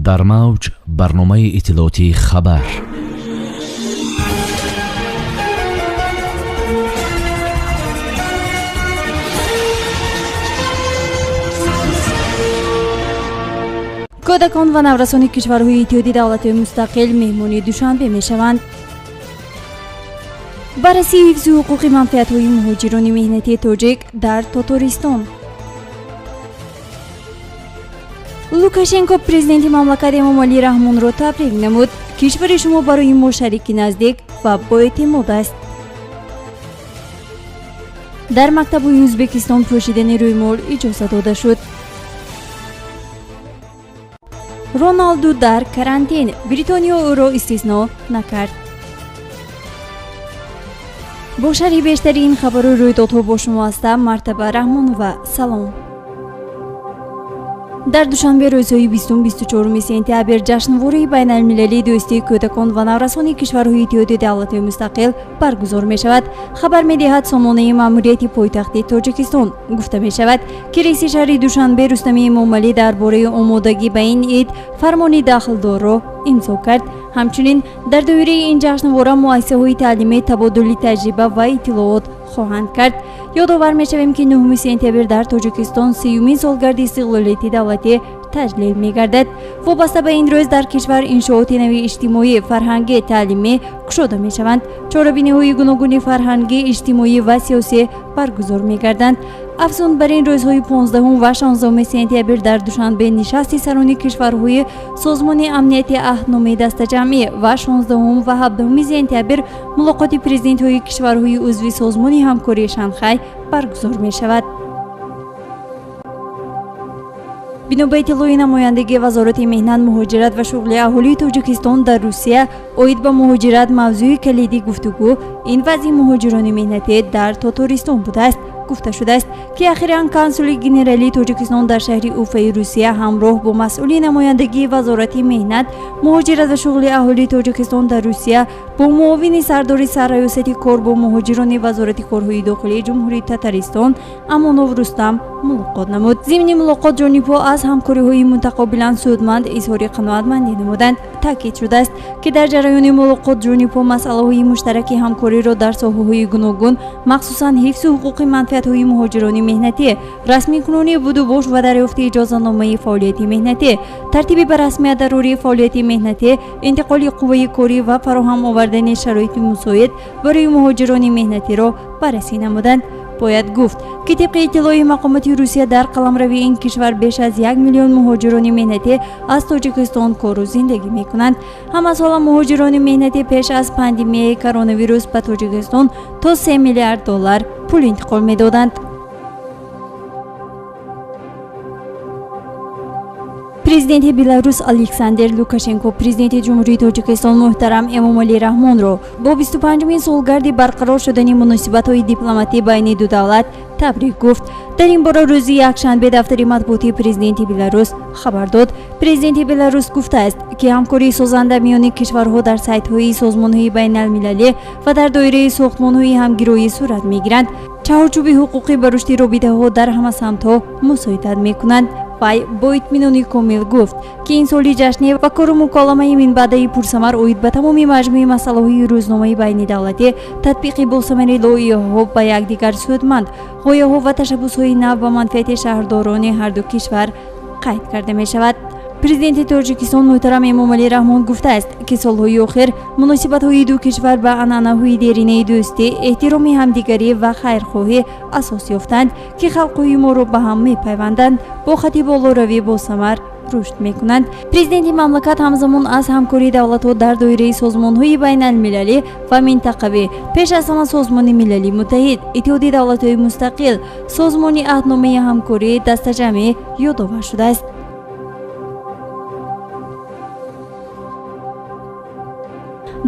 дар мавҷ барномаи иттилоотии хабар. кӯдакон ва наврасони кишварҳои иттиҳоди давлатҳои мустақил меҳмони душанбе мешаванд. баррасии ҳифзи ҳуқуқи манфиатҳои муҳоҷирони меҳнатии тоҷик дар Татористон. лукашенко президенти мамлакат Эмомалӣ Раҳмонро табрик намуд. кишвари шумо барои мо шарики наздик ва боэътимод аст. дар мактабҳои Ӯзбекистон пӯшидани рӯймол иҷоза дода шуд. роналду дар карантин. бритониё ӯро истисно накард. бо шарҳи бештари ин хабару рӯйдодҳо бо шумо ҳастам. мартаба раҳмонова. салом. дар душанбе рӯзҳои 20-24 сентябр ҷашнвораи байналмилалии дӯстии кӯдакон ва наврасони кишварҳои иттиҳоди давлатҳои мустақил баргузор мешавад. хабар медиҳад сомонаи маъмурияти пойтахти Тоҷикистон. гуфта мешавад ки раиси шаҳри Душанбе Рустами Эмомалӣ дар бораи омодагӣ ба ин ид фармони дахлдорро имзо кард. ҳамчунин дар доираи ин ҷашнвора муассисаҳои таълимӣ табодули таҷриба ва иттилоот хоҳанд кард. ёдовар мешавем ки 9 сентябр дар Тоҷикистон 30-юмин солгарди истиқлолияти давлатӣ таҷлил мегардад. вобаста ба ин рӯз дар кишвар иншооти нави иҷтимоӣ, фарҳангӣ, таълимӣ кушода мешаванд. чорабиниҳои гуногуни фарҳангӣ, иҷтимоӣ ва сиёсӣ баргузор мегарданд. афзун бар ин рӯзҳои 15 ва 16 сентябр дар Душанбе нишасти сарони кишварҳои Созмони амнияти аҳдномаи дастаҷамъӣ ва 16 ва 17 сентябр мулоқоти президентҳои кишварҳои узви Созмони ҳамкории Шанхай баргузор мешавад. бино ба иттилои намояндагии Вазорати меҳнат, муҳоҷират ва шуғли аҳолии Тоҷикистон дар Русия оид ба муҳоҷират мавзӯи калидии гуфтугӯ ин вазъи муҳоҷирони меҳнатӣ дар Татористон будааст. гуфта шудааст ки ахиран консули генералии Тоҷикистон дар шаҳри Уфаи Русия ҳамроҳ бо масъули намояндагии Вазорати меҳнат, муҳоҷират ва шуғли аҳолии Тоҷикистон дар Русия бо муовини сардори сарраёсати кор бо муҳоҷирони Вазорати корҳои дохилии Ҷумҳурии Татаристон Амонов Рустам мулоқот намуд. зимни мулоқот ҷонибҳо аз ҳамкориҳои мутақобилан судманд изҳори қаноатмандӣ намуданд. таъкид шудааст ки дар ҷараёни мулоқот ҷонибҳо масъалаҳои муштараки ҳамкориро дар соҳаҳои гуногун, махсусан ҳифзи ҳуқуқи манфиатҳои муҳоҷирони меҳнатӣ, расмикунонии будубош ва дарёфти иҷозатномаи фаъолияти меҳнатӣ, тартиби ба расмият дарурии фаъолияти меҳнатӣ, интиқоли қувваи корӣ ва фароҳам овардани шароити мусоид барои муҳоҷирони меҳнатиро баррасӣ намуданд. бояд гуфт ки тибқи иттилои мақомоти Русия дар қаламрави ин кишвар беш аз 1 миллион муҳоҷирони меҳнатӣ аз Тоҷикистон кору зиндагӣ мекунанд. ҳама сола муҳоҷирони меҳнатӣ пеш аз пандемияи коронавирус ба Тоҷикистон то $3 миллиард пул интиқол медоданд. президенти Беларус Александр Лукашенко президенти ҷумҳурии Тоҷикистон муҳтарам Эмомалӣ Раҳмонро бо 25-мин солгарди барқарор шудани муносибатҳои дипломатӣ байни ду давлат табрик гуфт. дар ин бора рӯзи якшанбе дафтари матбуоти президенти Беларус хабар дод. президенти Беларус гуфтааст ки ҳамкории созанда миёни кишварҳо дар сайтҳои созмонҳои байналмилалӣ ва дар доираи сохтмонҳои ҳамгироӣ сурат мегиранд. чаҳорчӯби ҳуқуқӣ ба рушди робитаҳо дар ҳама самтҳо мусоидат мекунанд. вай бо итминони комил гуфт ки ин соли ҷашнӣ ва кору муколамаи минбаъдаи пурсамар оид ба тамоми маҷмӯи масъалаҳои рӯзномаи байнидавлатӣ, татбиқи босамари лоиҳаҳо ба якдигар судманд, ғояҳо ва ташаббусҳои нав ба манфиати шаҳрдорони ҳарду кишвар қайд карда мешавад. президенти Тоҷикистон муҳтарам Эмомалӣ Раҳмон гуфтааст ки солҳои охир муносибатҳои ду кишвар ба анъанаҳои деринаи дӯстӣ, эҳтироми ҳамдигарӣ ва хайрхоҳӣ асос ёфтанд ки халқҳои моро ба ҳам мепайванданд, бо хати болоравӣ босамар рушд мекунанд. президенти мамлакат ҳамзамон аз ҳамкории давлатҳо дар доираи созмонҳои байналмилалӣ ва минтақавӣ, пеш аз ҳама Созмони Милали Муттаҳид, Иттиҳоди давлатҳои мустақил, Созмони аҳдномаи ҳамкории дастаҷамъӣ ёдовар шудааст.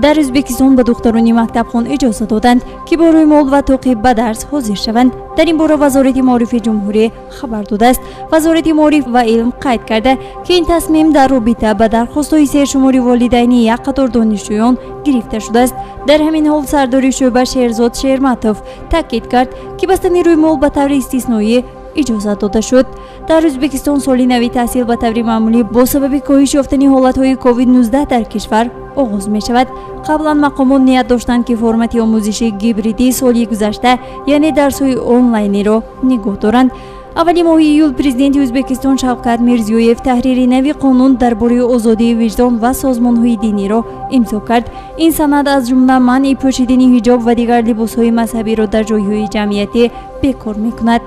дар Ӯзбекистон ба духтарони мактабхон иҷоза доданд ки бо рӯймол ва тоқиб ба дарс ҳозир шаванд. дар ин бора Вазорати маорифи ҷумҳурӣ хабар додааст. Вазорати маориф ва илм қайд карда ки ин тасмим дар робита ба дархостҳои сершумори волидайни як қатор донишҷӯён гирифта шудааст. дар ҳамин ҳол сардори шӯъба Шерзод Шерматов таъкид кард ки бастани рӯймол ба таври истисноӣ иҷозат дода шуд. дар ӯзбекистон соли нави таҳсил ба таври маъмулӣ бо сабаби коҳиш ёфтани ҳолатҳои COVID-19 дар кишвар оғоз мешавад. қаблан мақомот ният доштанд ки формати омӯзиши гибридии соли гузашта, яъне дарсҳои онлайниро нигоҳ доранд. аввали моҳи июл президенти Ӯзбекистон Шавкат Мирзиёев таҳрири нави қонун дар бораи озодии виҷдон ва созмонҳои диниро имзо кард. ин санад аз ҷумла манъи пӯшидани ҳиҷоб ва дигар либосҳои мазҳабиро дар ҷойҳои ҷамъиятӣ бекор мекунад.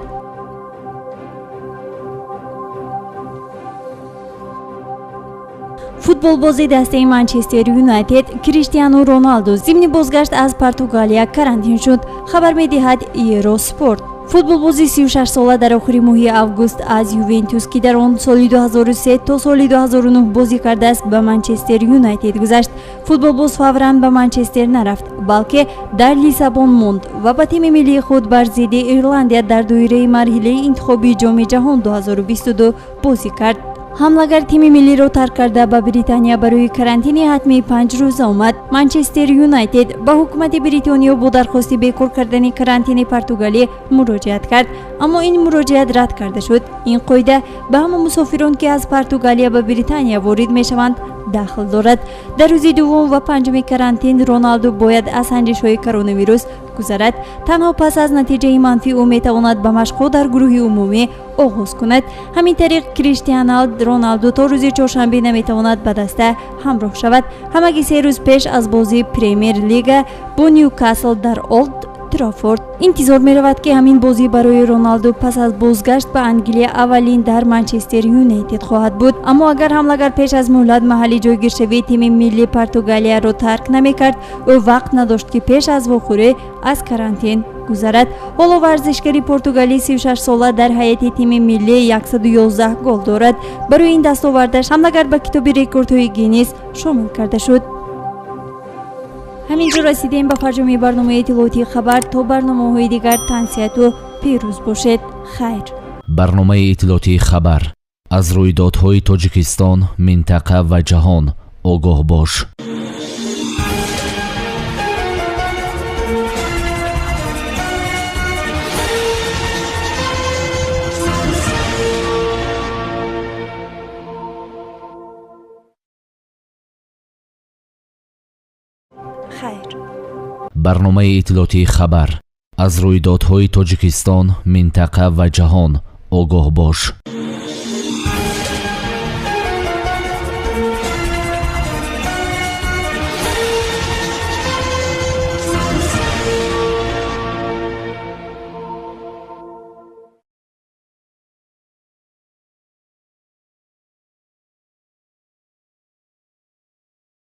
футболбози дастаи Манчестер Юнайтед Криштиану Роналду зимни бозгашт аз Португалия карантин шуд. хабар медиҳад Евроспорт. футболбози 36 сола дар охири моҳи август аз Ювентус, ки дар он соли 2003 то соли 2009 бозӣ кардааст, ба Манчестер Юнайтед гузашт. футболбоз фавран ба Манчестер нарафт, балки дар Лиссабон монд ва ба тими миллии худ бар зидди Ирландия дар доираи марҳилаи интихоби ҷоми ҷаҳон 2022 бозӣ кард. ҳамлагар тими миллиро тарк карда ба Британия барои карантини ҳатмии 5 рӯза омад. Манчестер Юнайтед ба ҳукумати Бритониё бо дархости бекор кардани карантини Португалия муроҷиат кард, аммо ин муроҷиат рад карда шуд. ин қоида ба ҳама мусофирон ки аз Португалия ба Британия ворид мешаванд дахл дорад. дар рӯзи дуввум ва панҷуми карантин Роналду бояд аз санҷишҳои коронавирус гузарад. танҳо пас аз натиҷаи манфӣ ӯ метавонад ба машқҳо дар гурӯҳи умумӣ оғоз кунад. ҳамин тариқ Криштиану Роналду то рӯзи чоршанбе наметавонад ба даста ҳамроҳ шавад. ҳамаги 3 рӯз пеш аз бозии Премер Лига бо Ньюкасл дар Олд Траффорд интизор меравад ки ҳамин бозӣ барои Роналду пас аз бозгашт ба Англия аввалин дар Манчестер Юнайтед хоҳад буд. аммо агар ҳамлагар пеш аз муҳлат маҳалли ҷойгиршавии тими миллии Португалияро тарк намекард, ӯ вақт надошт ки пеш аз вохӯрӣ аз карантин гузарад. ҳоло варзишгари португалӣ 36 сола дар ҳайати тими миллӣ 111 гол дорад. барои ин дастовардаш ҳамлагар ба китоби рекордҳои Гиннес шомил карда шуд. ҳамин ҷо расидем ба парчами барномаи иттилоотии хабар. то барномаҳои дигар тансияту пирӯз бошед. хайр. барномаи иттилоотии хабар. аз рӯйдодҳои Тоҷикистон, минтақа ва ҷаҳон огоҳ бош. хайр. барномаи иттилоотии хабар. аз рӯйдодҳои Тоҷикистон, минтақа ва ҷаҳон огоҳ бош.